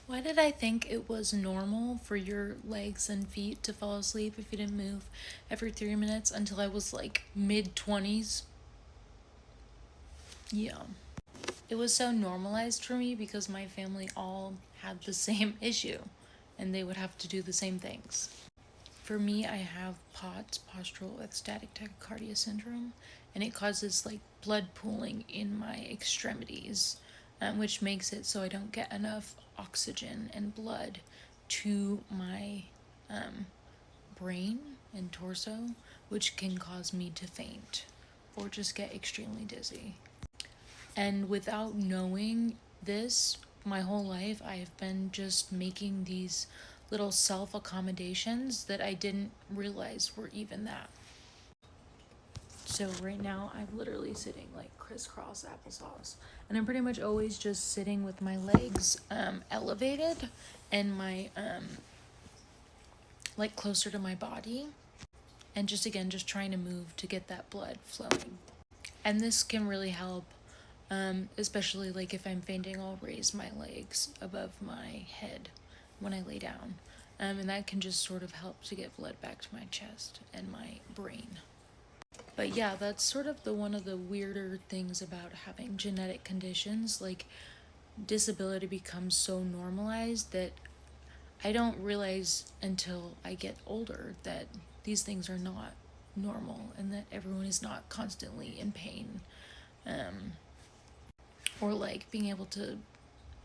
Why did I think it was normal for your legs and feet to fall asleep if you didn't move every 3 minutes until I was like mid 20s? Yeah. It was so normalized for me because my family all had the same issue and they would have to do the same things. For me, I have POTS, postural ecstatic tachycardia syndrome, and it causes like blood pooling in my extremities, which makes it so I don't get enough oxygen and blood to my brain and torso, which can cause me to faint or just get extremely dizzy. And without knowing this, my whole life, I have been just making these little self accommodations that I didn't realize were even that. So right now, I'm literally sitting like crisscross applesauce. And I'm pretty much always just sitting with my legs elevated and my, like closer to my body. And just again, just trying to move to get that blood flowing. And this can really help, especially like if I'm fainting, I'll raise my legs above my head when I lay down. And that can just sort of help to get blood back to my chest and my brain. But yeah, that's sort of the one of the weirder things about having genetic conditions. Like disability becomes so normalized that I don't realize until I get older that these things are not normal and that everyone is not constantly in pain. Or like being able to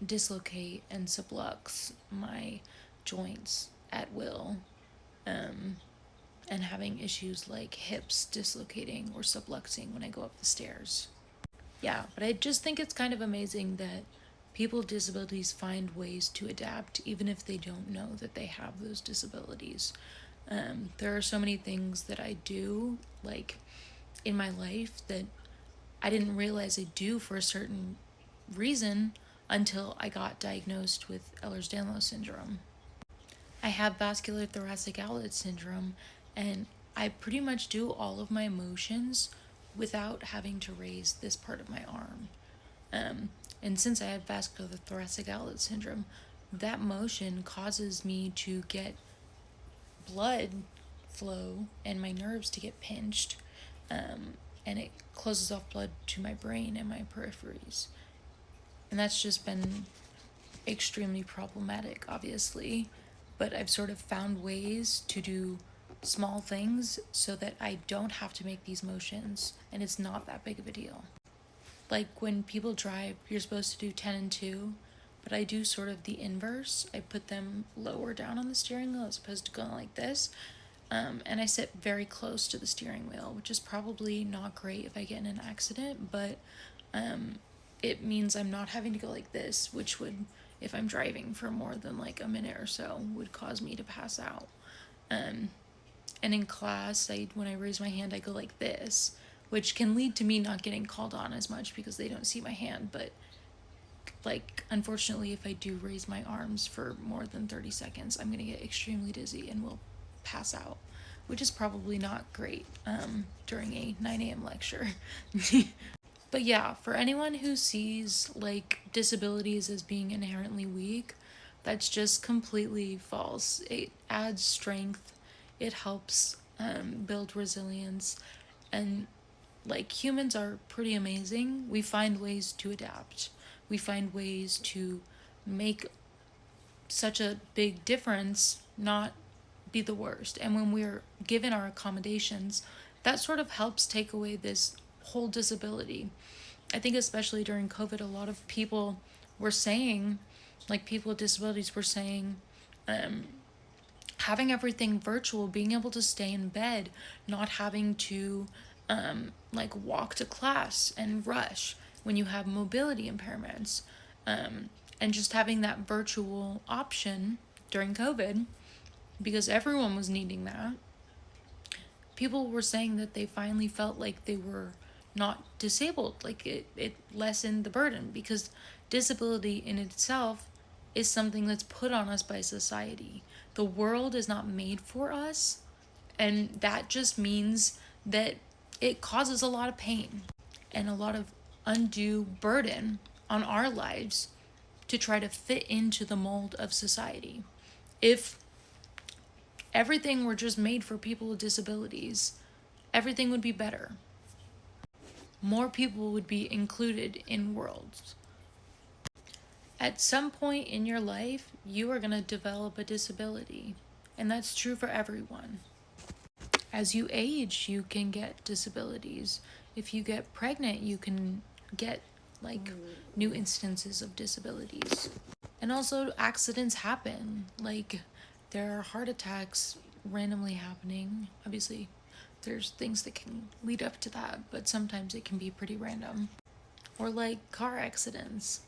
dislocate and sublux my joints at will, and having issues like hips dislocating or subluxing when I go up the stairs. Yeah, but I just think it's kind of amazing that people with disabilities find ways to adapt even if they don't know that they have those disabilities. There are so many things that I do, like in my life, that I didn't realize I do for a certain reason until I got diagnosed with Ehlers-Danlos syndrome. I have vascular thoracic outlet syndrome, and I pretty much do all of my motions without having to raise this part of my arm. And since I have vascular thoracic outlet syndrome, that motion causes me to get blood flow and my nerves to get pinched, and it closes off blood to my brain and my peripheries. And that's just been extremely problematic, obviously, but I've sort of found ways to do small things so that I don't have to make these motions and it's not that big of a deal. Like when people drive, you're supposed to do 10 and 2, but I do sort of the inverse. I put them lower down on the steering wheel as opposed to going like this. And I sit very close to the steering wheel, which is probably not great if I get in an accident, but it means I'm not having to go like this, which would, if I'm driving for more than like a minute or so, would cause me to pass out. And in class, when I raise my hand, I go like this, which can lead to me not getting called on as much because they don't see my hand. But like, unfortunately, if I do raise my arms for more than 30 seconds, I'm going to get extremely dizzy and will pass out, which is probably not great during a 9 a.m. lecture. But yeah, for anyone who sees like disabilities as being inherently weak, that's just completely false. It adds strength, it helps build resilience, and like humans are pretty amazing. We find ways to adapt, we find ways to make such a big difference not be the worst. And when we're given our accommodations, that sort of helps take away this whole disability. I think especially during COVID, a lot of people were saying, like people with disabilities were saying, having everything virtual, being able to stay in bed, not having to like walk to class and rush when you have mobility impairments, and just having that virtual option during COVID, because everyone was needing that. People were saying that they finally felt like they were not disabled, like it lessened the burden, because disability in itself is something that's put on us by society. The world is not made for us, and that just means that it causes a lot of pain and a lot of undue burden on our lives to try to fit into the mold of society. If everything were just made for people with disabilities, everything would be better. More people would be included in worlds. At some point in your life, you are going to develop a disability, and that's true for everyone. As you age, you can get disabilities. If you get pregnant, you can get like new instances of disabilities. And also, accidents happen. Like, there are heart attacks randomly happening. Obviously, there's things that can lead up to that, but sometimes it can be pretty random. Or like car accidents,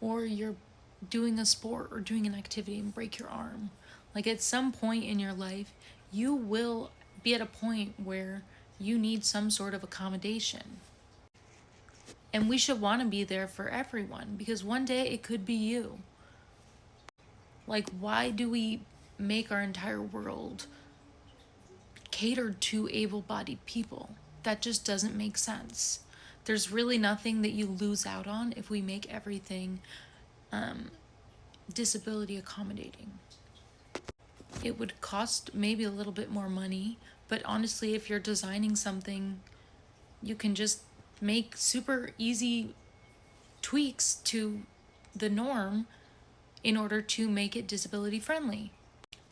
or you're doing a sport or doing an activity and break your arm. Like, at some point in your life, you will be at a point where you need some sort of accommodation. And we should want to be there for everyone, because one day it could be you. Like, why do we make our entire world catered to able-bodied people? That just doesn't make sense. There's really nothing that you lose out on if we make everything disability accommodating. It would cost maybe a little bit more money, but honestly, if you're designing something, you can just make super easy tweaks to the norm in order to make it disability friendly.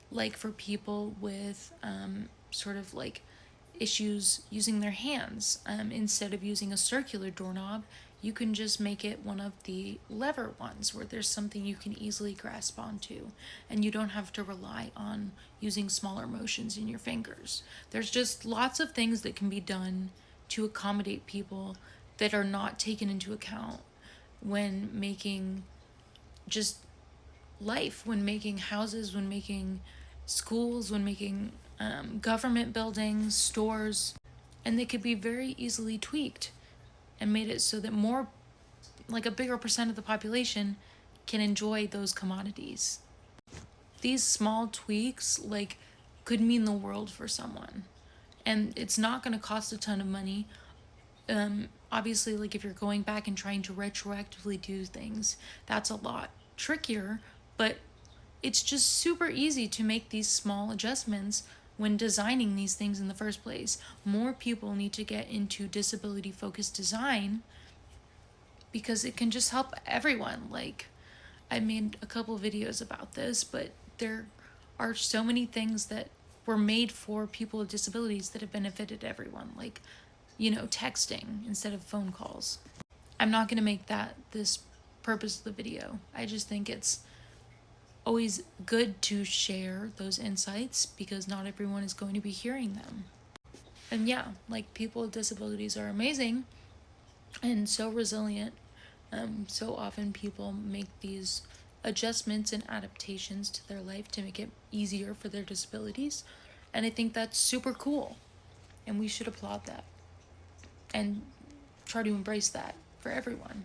Like for people with sort of like issues using their hands, instead of using a circular doorknob, you can just make it one of the lever ones where there's something you can easily grasp onto, and you don't have to rely on using smaller motions in your fingers. There's just lots of things that can be done to accommodate people that are not taken into account when making just life, when making houses, when making schools, when making government buildings, stores, and they could be very easily tweaked and made it so that more, like a bigger percent of the population can enjoy those commodities. These small tweaks like could mean the world for someone, and it's not going to cost a ton of money. Obviously, like if you're going back and trying to retroactively do things, that's a lot trickier, but it's just super easy to make these small adjustments when designing these things in the first place. More people need to get into disability focused design because it can just help everyone. Like, I made a couple videos about this, but there are so many things that were made for people with disabilities that have benefited everyone. Like, texting instead of phone calls. I'm not going to make that this purpose of the video. I just think it's always good to share those insights because not everyone is going to be hearing them. And yeah, like people with disabilities are amazing and so resilient. So often people make these adjustments and adaptations to their life to make it easier for their disabilities. And I think that's super cool. And we should applaud that and try to embrace that for everyone.